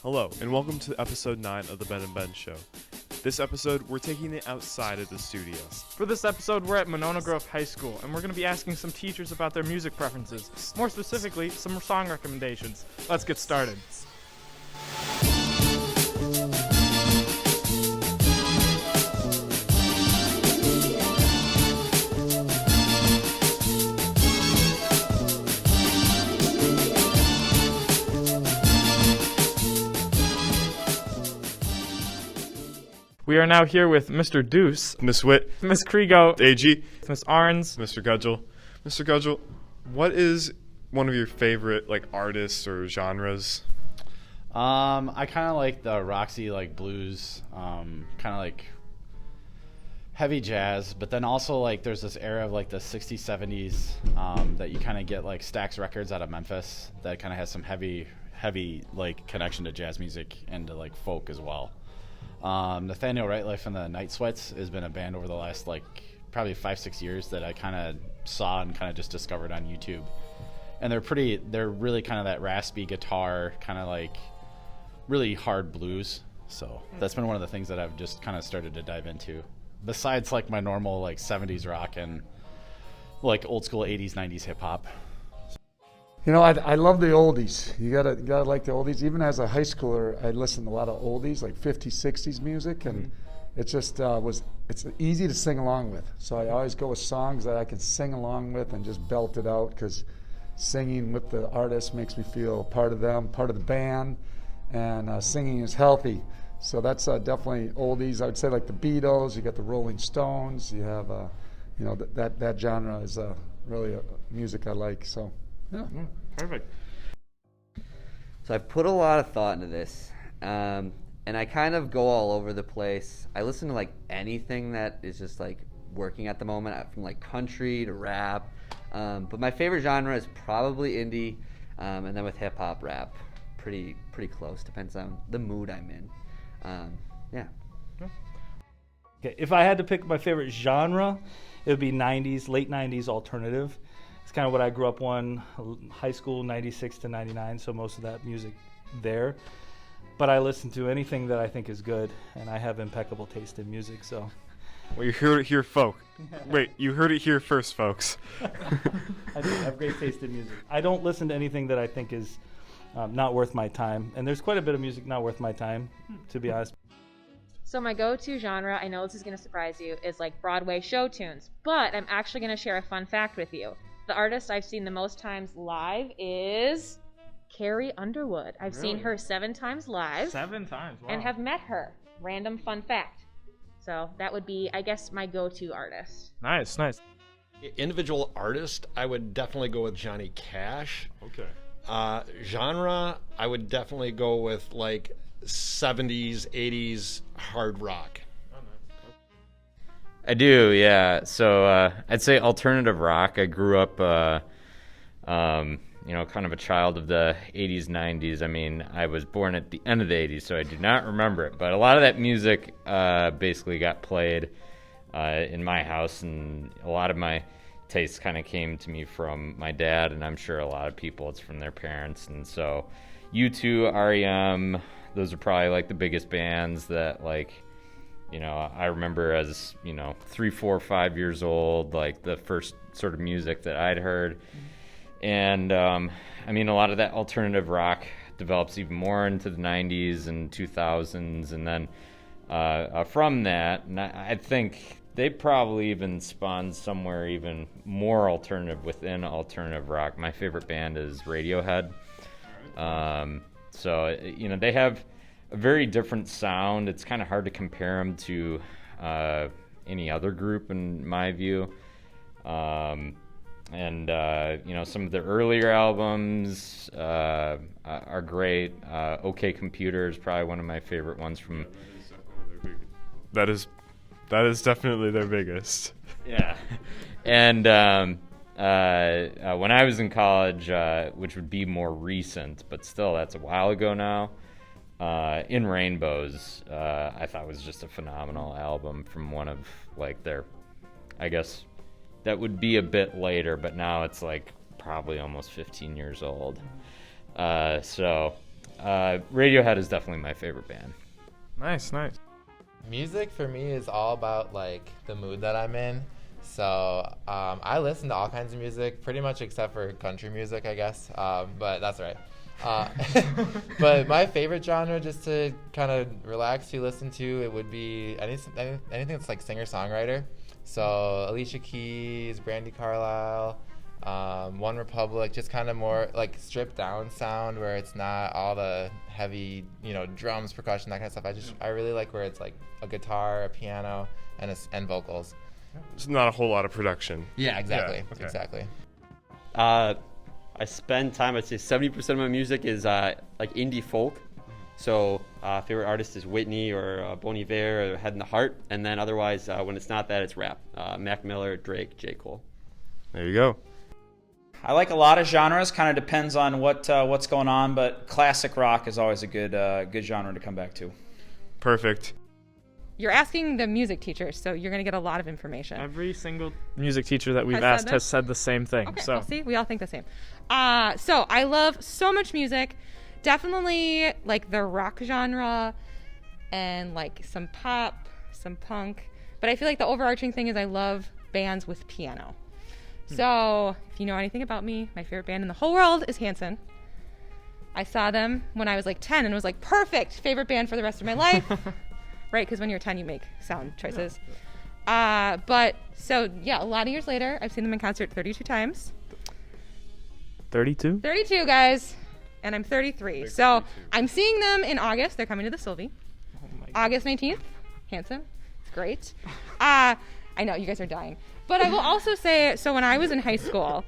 Hello, and welcome to episode 9 of the Ben and Ben Show. This episode, we're taking it outside of the studio. For this episode, we're at Monona Grove High School, and we're going to be asking some teachers about their music preferences. More specifically, some song recommendations. Let's get started. We are now here with Mr. Deuce, Miss Witt, Miss Kriego, AG, Miss Arns. Mr. Gudgel. Mr. Gudgel, what is one of your favorite artists or genres? I kind of like the Roxy, blues, kind of like heavy jazz, but then also there's this era of the 60s, 70s that you kind of get Stax Records out of Memphis that kind of has some heavy connection to jazz music and to folk as well. Nathaniel Rightlife and the Night Sweats has been a band over the last probably 5-6 years that I kind of saw and kind of just discovered on YouTube, and they're really kind of that raspy guitar, kind of really hard blues. So that's been one of the things that I've just kind of started to dive into, besides my normal 70s rock and old school 80s 90s hip hop. You know, I love the oldies. You gotta like the oldies. Even as a high schooler, I listened to a lot of oldies, 50s, 60s music, and it just it's easy to sing along with. So I always go with songs that I can sing along with and just belt it out, because singing with the artist makes me feel part of them, part of the band, and singing is healthy. So that's definitely oldies. I would say the Beatles. You got the Rolling Stones. You have that genre is really music I like. So. Yeah. Perfect. So I've put a lot of thought into this, and I kind of go all over the place. I listen to anything that is just working at the moment, from country to rap. But my favorite genre is probably indie, and then with hip hop, rap, pretty close. Depends on the mood I'm in. Yeah. Okay, if I had to pick my favorite genre, it would be late 90s alternative. It's kind of what I grew up on, high school, 96 to 99, so most of that music there. But I listen to anything that I think is good, and I have impeccable taste in music, so. Well, you heard it here, folks. Wait, you heard it here first, folks. I do have great taste in music. I don't listen to anything that I think is not worth my time, and there's quite a bit of music not worth my time, to be honest. So my go-to genre, I know this is going to surprise you, is Broadway show tunes, but I'm actually going to share a fun fact with you. The artist I've seen the most times live is Carrie Underwood. I've seen her 7 times live. 7 times, wow. And have met her. Random fun fact. So that would be, I guess, my go-to artist. Nice. Individual artist, I would definitely go with Johnny Cash. Okay. Genre, I would definitely go with 70s, 80s hard rock. I do, yeah. So I'd say alternative rock. I grew up, kind of a child of the 80s, 90s. I mean, I was born at the end of the 80s, so I do not remember it. But a lot of that music basically got played in my house, and a lot of my tastes kind of came to me from my dad, and I'm sure a lot of people, it's from their parents. And so U2, REM, those are probably the biggest bands that I remember as, 3, 4, 5 years old, the first sort of music that I'd heard. And, a lot of that alternative rock develops even more into the 90s and 2000s. And then from that, and I think they probably even spawned somewhere even more alternative within alternative rock. My favorite band is Radiohead. So, they have a very different sound. It's kind of hard to compare them to any other group in my view. Some of their earlier albums are great. OK Computer is probably one of my favorite ones from. That is definitely their biggest. Yeah. And when I was in college, which would be more recent, but still that's a while ago now, In Rainbows, I thought was just a phenomenal album from one of their, I guess that would be a bit later, but now it's probably almost 15 years old. So Radiohead is definitely my favorite band. Nice. Music for me is all about like the mood that I'm in. So I listen to all kinds of music, pretty much except for country music, I guess. But that's all right. But my favorite genre, just to kind of relax to listen to, it would be anything that's like singer-songwriter. So Alicia Keys, Brandy Carlisle, One Republic, just kind of more like stripped down sound where it's not all the heavy, drums, percussion, that kind of stuff. I really like where it's like a guitar, a piano, and vocals. It's not a whole lot of production. Yeah, exactly. Yeah, okay. Exactly. I spend time, I'd say 70% of my music is like indie folk. So favorite artist is Whitney or Bon Iver or Head in the Heart. And then otherwise, when it's not that, it's rap. Mac Miller, Drake, J. Cole. There you go. I like a lot of genres. Kind of depends on what's going on, but classic rock is always a good genre to come back to. Perfect. You're asking the music teacher, so you're going to get a lot of information. Every single music teacher that we've Has asked said has this? said the same thing. Okay, So well, see, we all think the same. So I love so much music. Definitely like the rock genre and like some pop, some punk. But I feel like the overarching thing is I love bands with piano. So if you know anything about me, my favorite band in the whole world is Hanson. I saw them when I was like 10 and was like, perfect, favorite band for the rest of my life. Right, because when you're 10, you make sound choices. But so, yeah, a lot of years later, I've seen them in concert 32 times. 32? 32, guys. And I'm 33. So I'm seeing them in August. They're coming to the Sylvie. August 19th. Handsome. It's great. I know, you guys are dying. But I will also say, so when I was in high school,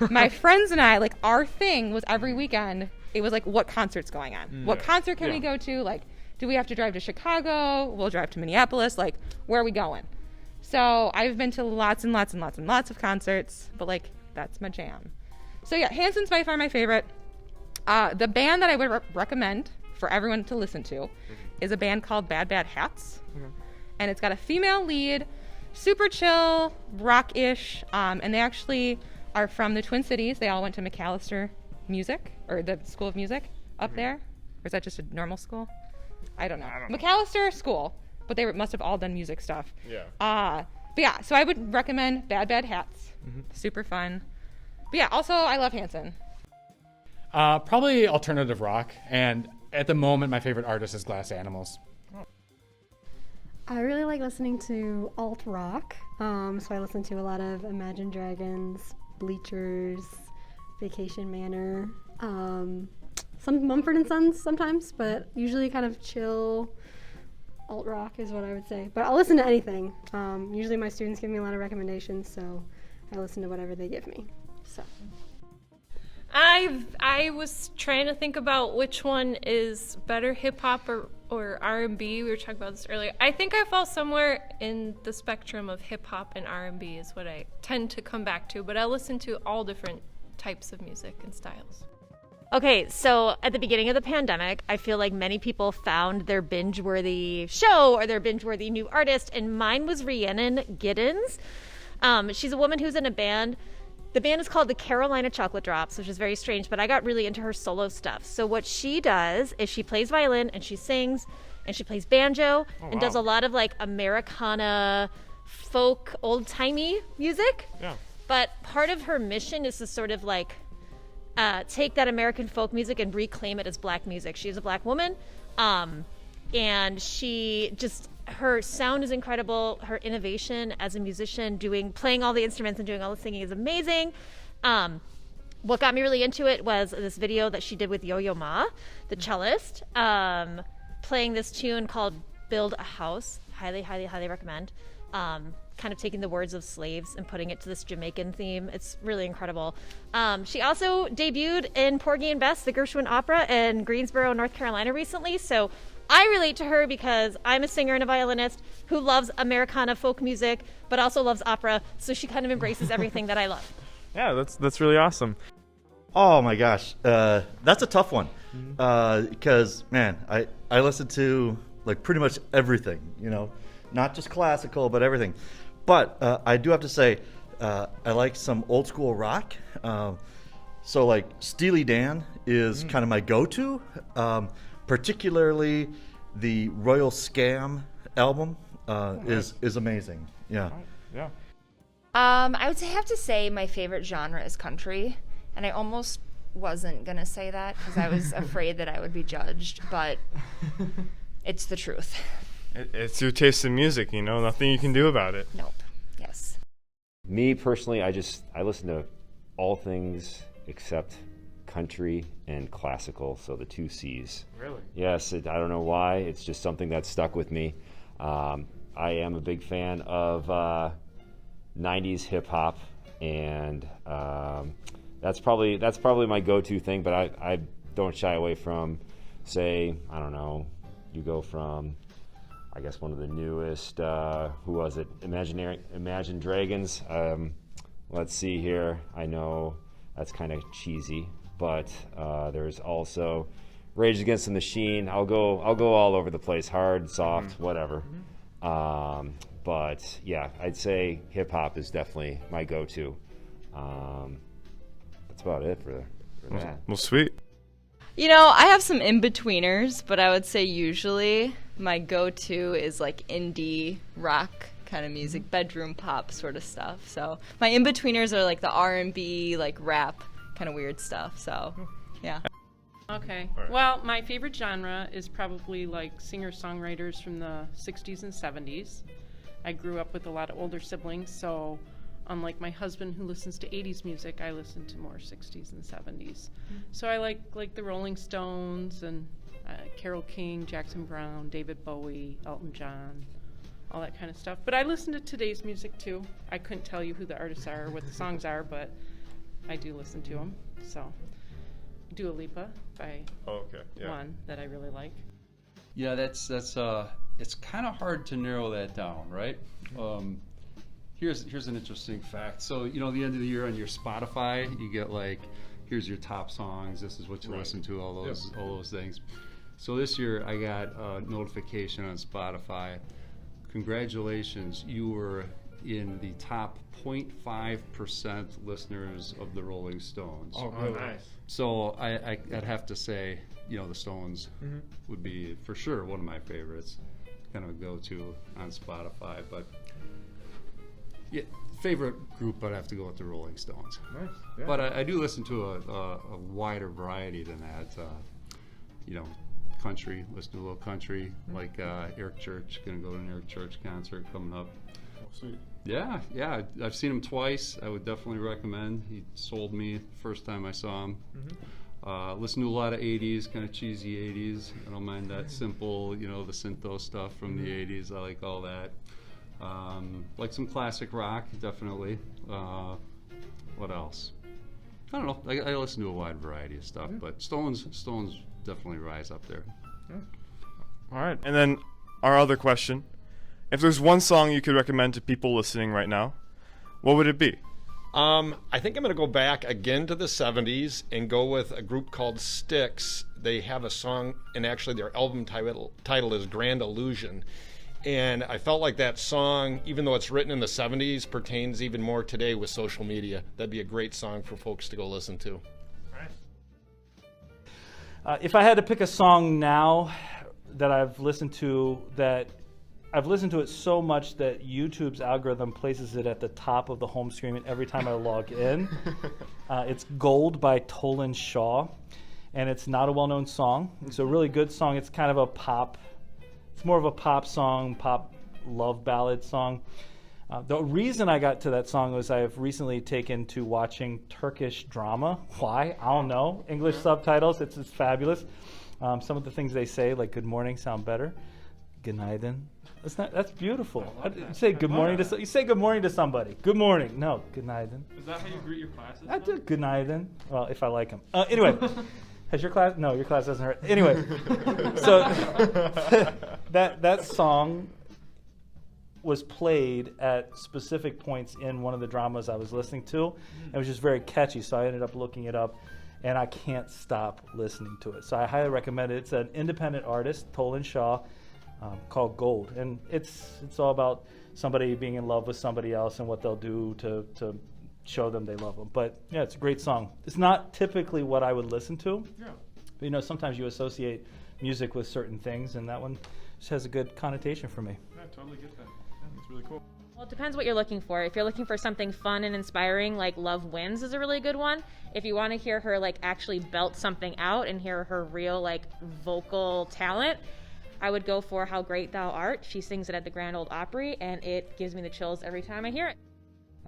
my friends and I, like, our thing was every weekend, it was like, what concert's going on? What concert can we go to? Like, do we have to drive to Chicago? We'll drive to Minneapolis. Like, where are we going? So I've been to lots and lots and lots and lots of concerts, but like, that's my jam. So yeah, Hanson's by far my favorite. The band that I would recommend for everyone to listen to is a band called Bad Bad Hats. And it's got a female lead, super chill, rock-ish, and they actually are from the Twin Cities. They all went to McAllister Music, or the School of Music up there. Or is that just a normal school? I don't know. McAllister School, but they must have all done music stuff. Yeah. But yeah, so I would recommend Bad Bad Hats. Super fun. But yeah, also I love Hanson. Probably alternative rock, and at the moment, my favorite artist is Glass Animals. I really like listening to alt rock, so I listen to a lot of Imagine Dragons, Bleachers, Vacation Manor, some Mumford & Sons sometimes, but usually kind of chill alt rock is what I would say. But I'll listen to anything. Usually my students give me a lot of recommendations, so I listen to whatever they give me. So. I was trying to think about which one is better, hip hop or R&B. We were talking about this earlier. I think I fall somewhere in the spectrum of hip hop and R&B is what I tend to come back to, but I listen to all different types of music and styles. Okay, so at the beginning of the pandemic, I feel like many people found their binge-worthy show or their binge-worthy new artist, and mine was Rhiannon Giddens. She's a woman who's in a band. The band is called the Carolina Chocolate Drops, which is very strange, but I got really into her solo stuff. So what she does is she plays violin and she sings and she plays banjo and does a lot of like Americana, folk, old-timey music. Yeah. But part of her mission is to sort of like take that American folk music and reclaim it as black music. She's a black woman, and she just, her sound is incredible. Her innovation as a musician, playing all the instruments and doing all the singing is amazing. What got me really into it was this video that she did with Yo-Yo Ma, the cellist, playing this tune called Build a House. Highly, highly, highly recommend. Kind of taking the words of slaves and putting it to this Jamaican theme. It's really incredible. She also debuted in Porgy and Bess, the Gershwin Opera in Greensboro, North Carolina recently. So I relate to her because I'm a singer and a violinist who loves Americana folk music, but also loves opera. So she kind of embraces everything that I love. Yeah, that's really awesome. Oh my gosh, that's a tough one because man, I listen to like pretty much everything, not just classical, but everything. But I do have to say, I like some old school rock. So like Steely Dan is kind of my go-to, particularly the Royal Scam album is amazing. Yeah. Yeah. I would have to say my favorite genre is country, and I almost wasn't gonna say that because I was afraid that I would be judged, but it's the truth. It's your taste in music, you know, nothing you can do about it. Nope. Yes. Me personally, I listen to all things except country and classical, so the two C's. Really? Yes, I don't know why. It's just something that's stuck with me. I am a big fan of 90s hip hop, and that's probably my go-to thing. But I don't shy away from, say, I don't know, you go from, I guess one of the newest, who was it? Imagine Dragons. Let's see here. I know that's kind of cheesy, but there's also Rage Against the Machine. I'll go all over the place, hard, soft, whatever. But yeah, I'd say hip hop is definitely my go-to. That's about it for that. Well, sweet. You know, I have some in-betweeners, but I would say usually my go-to is like indie rock kind of music, bedroom pop sort of stuff. So my in-betweeners are like the R&B, like rap kind of weird stuff. So yeah. Okay. All right. Well, my favorite genre is probably like singer-songwriters from the 60s and 70s. I grew up with a lot of older siblings, so unlike my husband who listens to 80s music, I listen to more 60s and 70s. So I like the Rolling Stones and Carole King, Jackson Brown, David Bowie, Elton John, all that kind of stuff. But I listen to today's music too. I couldn't tell you who the artists are or what the songs are, but I do listen to them. So Dua Lipa by one that I really like. Yeah, that's it's kind of hard to narrow that down, right? Here's an interesting fact. So, you know, at the end of the year on your Spotify, you get like, here's your top songs. This is what you listen to, all those things. So this year I got a notification on Spotify. Congratulations, you were in the top 0.5% listeners of the Rolling Stones. Oh, really? Nice. So I'd have to say, you know, the Stones would be for sure one of my favorites, kind of a go-to on Spotify. But yeah, favorite group, I'd have to go with the Rolling Stones. Nice. Yeah. But I do listen to a wider variety than that. You know, country, listen to a little country, like Eric Church. Gonna go to an Eric Church concert coming up. Oh, sweet. Yeah, I've seen him twice. I would definitely recommend. He sold me the first time I saw him. Listen to a lot of 80s, kind of cheesy 80s. I don't mind that simple, you know, the syntho stuff from the 80s. I like all that. Like some classic rock, definitely. What else? I don't know. I listen to a wide variety of stuff, but Stones definitely rise up there. All right. And then our other question. If there's one song you could recommend to people listening right now, what would it be? I think I'm going to go back again to the 70s and go with a group called Styx. They have a song, and actually their album title is Grand Illusion. And I felt like that song, even though it's written in the 70s, pertains even more today with social media. That'd be a great song for folks to go listen to. If I had to pick a song now that I've listened to it so much that YouTube's algorithm places it at the top of the home screen every time I log in. It's Gold by Tolan Shaw, and it's not a well-known song. It's a really good song. It's kind of a pop. It's more of a pop song, pop love ballad song. The reason I got to that song was I've recently taken to watching Turkish drama. Why? I don't know. English subtitles. It's fabulous. Some of the things they say, like "Good morning," sound better. Günaydın. That's beautiful. You say good morning to somebody. Good morning. No, günaydın. Is that how you greet your classes? I do günaydın. Well, if I like them. Anyway, has your class? No, your class doesn't hurt. Anyway, so that song was played at specific points in one of the dramas I was listening to. It was just very catchy, so I ended up looking it up, and I can't stop listening to it. So I highly recommend it. It's an independent artist, Tolan Shaw, called Gold, and it's all about somebody being in love with somebody else and what they'll do to show them they love them. But yeah, it's a great song. It's not typically what I would listen to. Yeah. But, you know, sometimes you associate music with certain things, and that one just has a good connotation for me. Yeah, I totally get that. Yeah, that's really cool. Well, it depends what you're looking for. If you're looking for something fun and inspiring, like Love Wins is a really good one. If you want to hear her like actually belt something out and hear her real like vocal talent, I would go for How Great Thou Art. She sings it at the Grand Ole Opry, and it gives me the chills every time I hear it.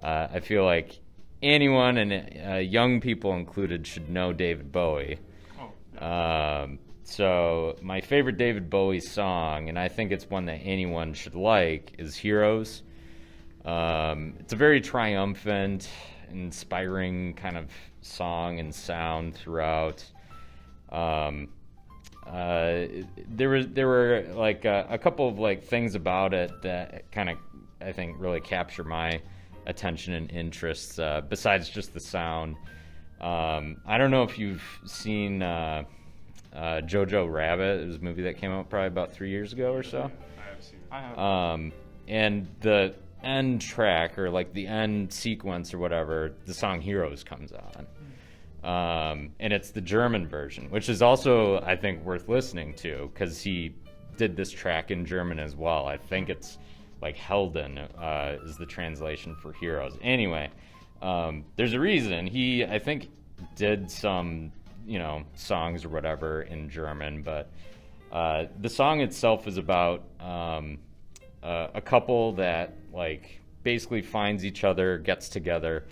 I feel like anyone, and young people included, should know David Bowie. So my favorite David Bowie song, and I think it's one that anyone should like, is Heroes. It's a very triumphant, inspiring kind of song and sound throughout. There were like a couple of like things about it that kind of, I think, really capture my attention and interests, besides just the sound. I don't know if you've seen Jojo Rabbit. It was a movie that came out probably about 3 years ago or so. I have seen it. And the end track, or like the end sequence or whatever, the song Heroes comes on. And it's the German version, which is also, I think, worth listening to, because he did this track in German as well. I think it's like Helden is the translation for Heroes. Anyway, there's a reason. He, I think, did some, you know, songs or whatever in German, but the song itself is about a couple that like basically finds each other, gets together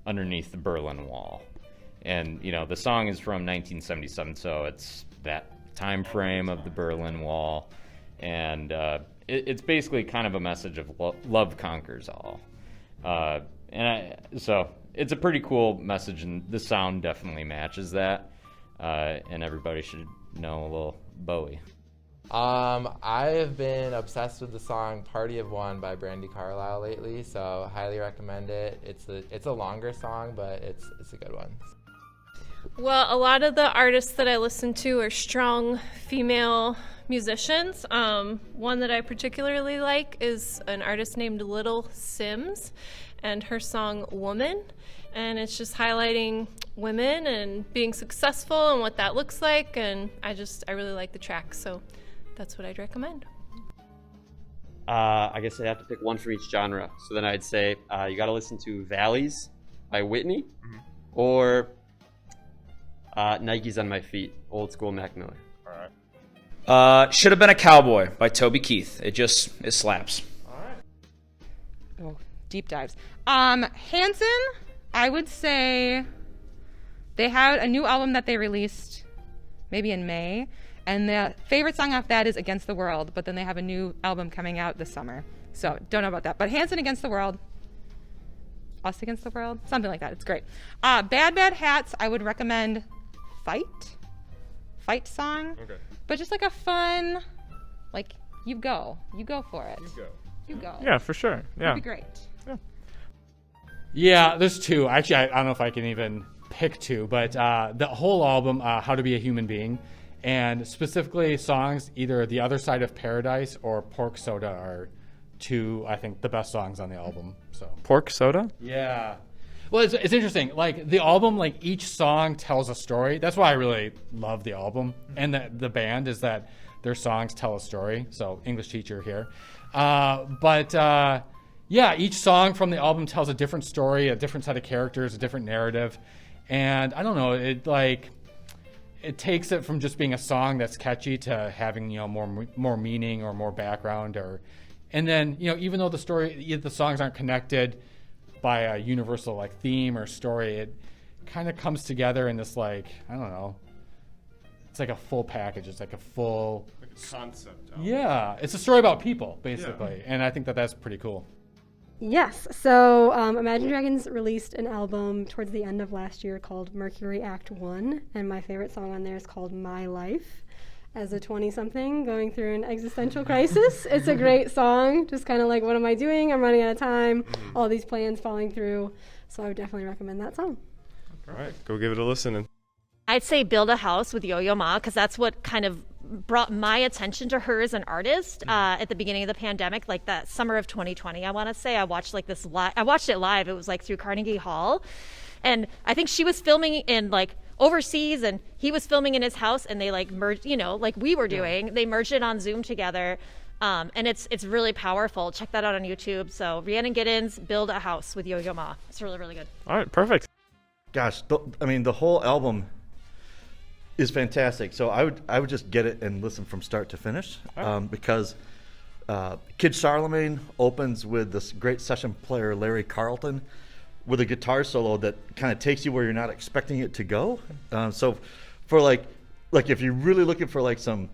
underneath the Berlin Wall. And, you know, the song is from 1977, so it's that time frame of the Berlin Wall. And it's basically kind of a message of love conquers all. So it's a pretty cool message, and the sound definitely matches that. And everybody should know a little Bowie. I have been obsessed with the song "Party of One" by Brandi Carlile lately, so highly recommend it. It's a longer song, but it's a good one. Well, a lot of the artists that I listen to are strong female musicians. One that I particularly like is an artist named Little Sims, and her song "Woman." And it's just highlighting women and being successful and what that looks like. And I really like the track, so that's what I'd recommend. I guess I have to pick one from each genre. So then I'd say you got to listen to Valleys by Whitney, or Nikes on My Feet, old school Mac Miller. All right. Should Have Been a Cowboy by Toby Keith. It slaps. All right. Oh, deep dives. Hanson, I would say they had a new album that they released maybe in May, and the favorite song off that is Against the World, but then they have a new album coming out this summer. So don't know about that. But Hanson, Against the World, Us Against the World, something like that. It's great. Bad Bad Hats, I would recommend Fight song. Okay. But just like a fun, like, you go for it. You go. Yeah, for sure. Yeah. It'd be great. Yeah, there's two. Actually, I don't know if I can even pick two, but the whole album, How to Be a Human Being, and specifically songs, either The Other Side of Paradise or Pork Soda are two, I think, the best songs on the album. So Pork Soda? Yeah. Well, it's interesting. Like, the album, like, each song tells a story. That's why I really love the album. And the band is that their songs tell a story. So, English teacher here. Yeah, each song from the album tells a different story, a different set of characters, a different narrative. And I don't know, it takes it from just being a song that's catchy to having, you know, more meaning or more background, and then, you know, even though the songs aren't connected by a universal like theme or story, it kind of comes together in this, like, I don't know, it's like a full package. It's like a full concept. Yeah, it's a story about people basically, and I think that's pretty cool. Yes. So Imagine Dragons released an album towards the end of last year called Mercury Act 1, and my favorite song on there is called My Life. As a 20-something going through an existential crisis, it's a great song. Just kind of like, what am I doing? I'm running out of time. All these plans falling through. So I would definitely recommend that song. All right. Go give it a listen. I'd say Build a House with Yo-Yo Ma, because that's what kind of brought my attention to her as an artist at the beginning of the pandemic, like that summer of 2020. I want to say I watched like this I watched it live. It was like through Carnegie Hall, and I think she was filming in like overseas and he was filming in his house, and they like merged, you know, like we were doing. They merged it on Zoom together. And it's really powerful. Check that out on YouTube. So Rhiannon Giddens, Build a House with Yo-Yo Ma. It's really, really good. All right, perfect. Gosh, I mean, the whole album is fantastic. So I would just get it and listen from start to finish, because Kid Charlemagne opens with this great session player Larry Carlton with a guitar solo that kind of takes you where you're not expecting it to go. So for like if you're really looking for like some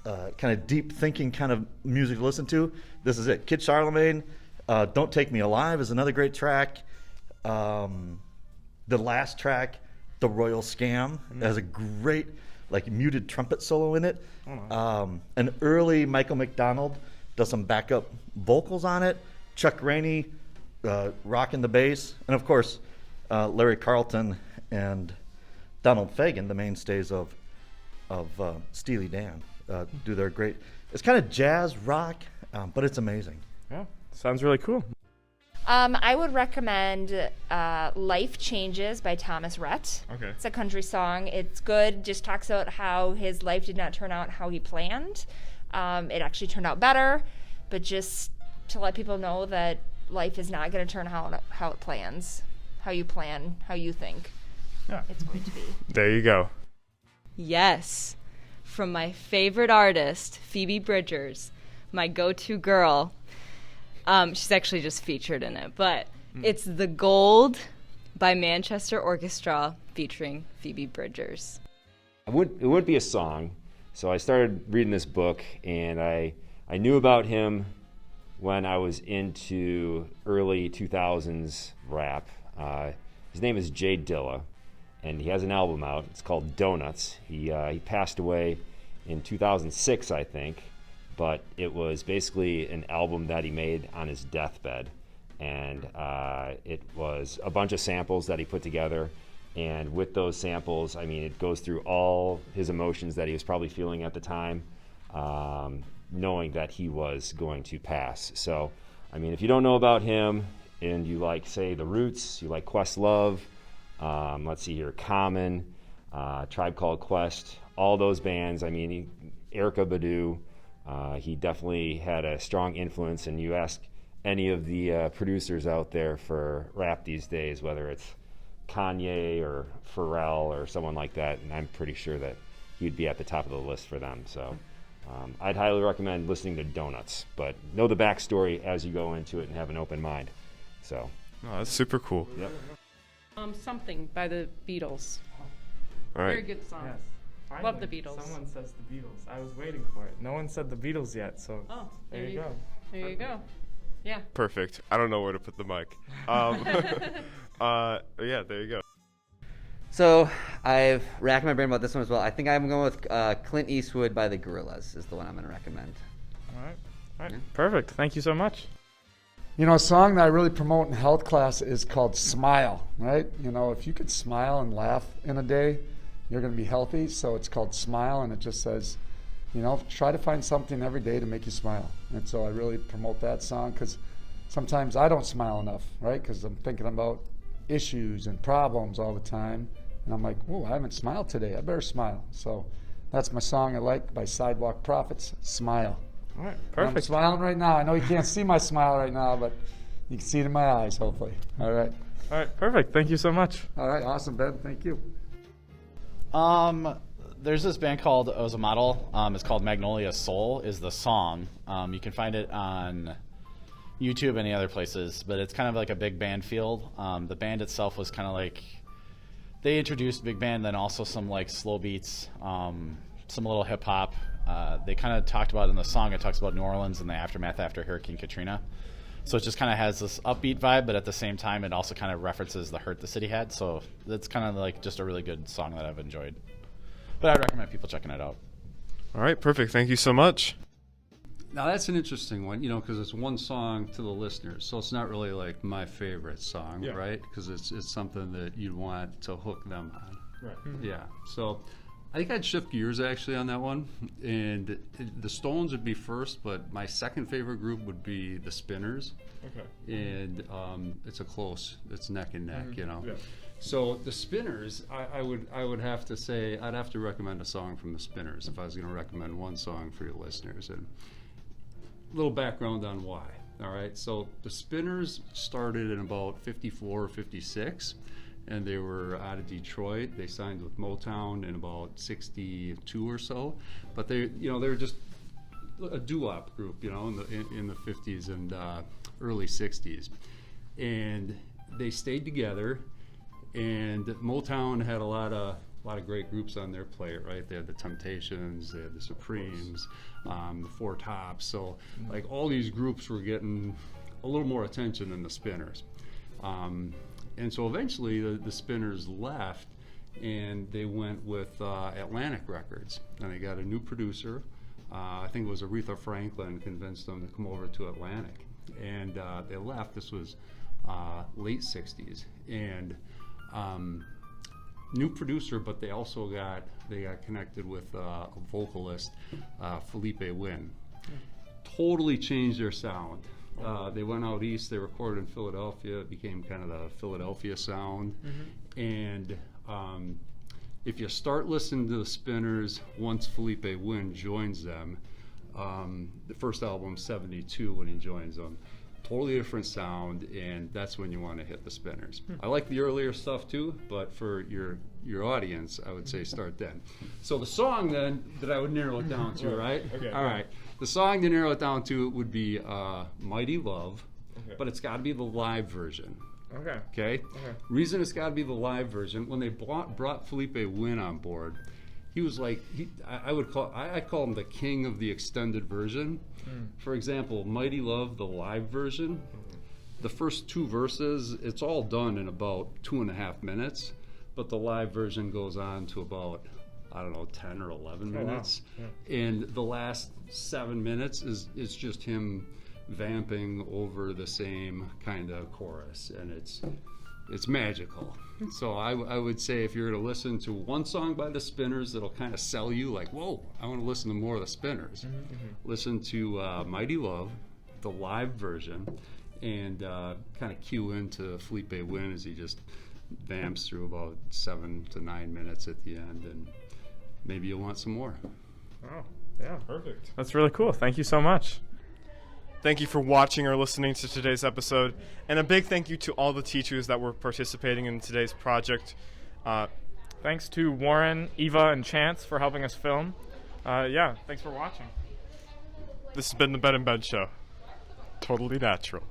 kind of deep thinking kind of music to listen to, this is it. Kid Charlemagne, Don't Take Me Alive is another great track. The last track, The Royal Scam, has a great like muted trumpet solo in it. An early Michael McDonald does some backup vocals on it. Chuck Rainey rocking the bass, and of course Larry Carlton and Donald Fagen, the mainstays of Steely Dan. Do their great. It's kind of jazz rock, but it's amazing. Yeah, sounds really cool. I would recommend Life Changes by Thomas Rhett. Okay. It's a country song. It's good. Just talks about how his life did not turn out how he planned. It actually turned out better, but just to let people know that life is not going to turn out how it plans, how you plan, how you think. Yeah. It's going to be. There you go. Yes. From my favorite artist, Phoebe Bridgers, my go-to girl. She's actually just featured in it, but it's The Gold by Manchester Orchestra featuring Phoebe Bridgers. It wouldn't be a song, so I started reading this book, and I knew about him when I was into early 2000s rap. His name is Jay Dilla, and he has an album out. It's called Donuts. He passed away in 2006, I think, but it was basically an album that he made on his deathbed, and it was a bunch of samples that he put together. And with those samples, I mean, it goes through all his emotions that he was probably feeling at the time, knowing that he was going to pass. So, I mean, if you don't know about him and you like, say, The Roots, you like Questlove, let's see here, Common, Tribe Called Quest, all those bands, I mean, Erykah Badu, he definitely had a strong influence. And you ask any of the producers out there for rap these days, whether it's Kanye or Pharrell or someone like that, and I'm pretty sure that he'd be at the top of the list for them. So I'd highly recommend listening to Donuts, but know the backstory as you go into it and have an open mind. So that's super cool. Yep. Something by the Beatles. All right. Very good song. Yes. Love the Finally, Beatles. Someone says the Beatles. I was waiting for it. No one said the Beatles yet, so there you go. There you go. Yeah. Perfect. I don't know where to put the mic. Yeah, there you go. So I've racked my brain about this one as well. I think I'm going with Clint Eastwood by the Gorillaz is the one I'm going to recommend. All right. Perfect. Thank you so much. You know, a song that I really promote in health class is called Smile, right? You know, if you could smile and laugh in a day, you're going to be healthy. So it's called Smile, and it just says, you know, try to find something every day to make you smile. And so I really promote that song because sometimes I don't smile enough, right? Because I'm thinking about issues and problems all the time. And I'm like, oh, I haven't smiled today. I better smile. So that's my song I like by Sidewalk Prophets, Smile. All right, And perfect. I'm smiling right now. I know you can't see my smile right now, but you can see it in my eyes, hopefully. All right. All right, perfect. Thank you so much. All right, awesome, Ben. Thank you. There's this band called Ozomatl. It's called Magnolia Soul is the song. You can find it on YouTube and any other places, but it's kind of like a big band feel. The band itself was kind of like, they introduced big band, then also some like slow beats, some little hip hop. They kind of talked about in the song, it talks about New Orleans and the aftermath after Hurricane Katrina. So it just kind of has this upbeat vibe, but at the same time, it also kind of references the hurt the city had. So it's kind of like just a really good song that I've enjoyed. But I'd recommend people checking it out. All right, perfect. Thank you so much. Now that's an interesting one, you know, because it's one song to the listeners, so it's not really like my favorite song, right? Because it's something that you'd want to hook them on. Right. Yeah. So I think I'd shift gears actually on that one, and the Stones would be first, but my second favorite group would be the Spinners. Okay. And it's neck and neck, you know. Yeah. So the Spinners, I would have to say I'd have to recommend a song from the Spinners if I was going to recommend one song for your listeners. And a little background on why. All right, so the Spinners started in about 54 or 56. And they were out of Detroit. They signed with Motown in about 62 or so. But they were just a doo-wop group, in the 50s and early 60s. And they stayed together. And Motown had a lot of great groups on their plate, right? They had the Temptations, they had the Supremes, the Four Tops. So like all these groups were getting a little more attention than the Spinners. And so eventually the Spinners left and they went with Atlantic Records, and they got a new producer. I think it was Aretha Franklin convinced them to come over to Atlantic, and they left. This was late 60s, and new producer, but they also got connected with a vocalist, Felipe Wynn. Totally changed their sound. They went out east, they recorded in Philadelphia. It became kind of the Philadelphia sound. And if you start listening to the Spinners once Felipe Wynn joins them, the first album, 72, when he joins them, totally different sound, and that's when you want to hit the Spinners. I like the earlier stuff too, but for your audience, I would say start then. So the song then that I would narrow it down to, right? Okay. All right. The song to narrow it down to would be Mighty Love, but it's got to be the live version. Okay? Reason it's got to be the live version, when they brought Felipe Wynn on board, he was like, I call him the king of the extended version. For example, Mighty Love, the live version, the first two verses, it's all done in about 2.5 minutes, but the live version goes on to about, 10 or 11 minutes. Wow. And the last 7 minutes is just him vamping over the same kind of chorus, and it's magical. So I would say if you're going to listen to one song by the Spinners that'll kind of sell you, like, whoa, I want to listen to more of the Spinners, listen to Mighty Love, the live version, and kind of cue into Felipe Wynn as he just vamps through about 7 to 9 minutes at the end, and maybe you'll want some more. Oh, yeah. Perfect. That's really cool. Thank you so much. Thank you for watching or listening to today's episode, and a big thank you to all the teachers that were participating in today's project. Thanks to Warren, Eva, and Chance for helping us film. Thanks for watching. This has been the Bed in Bed Show. Totally natural.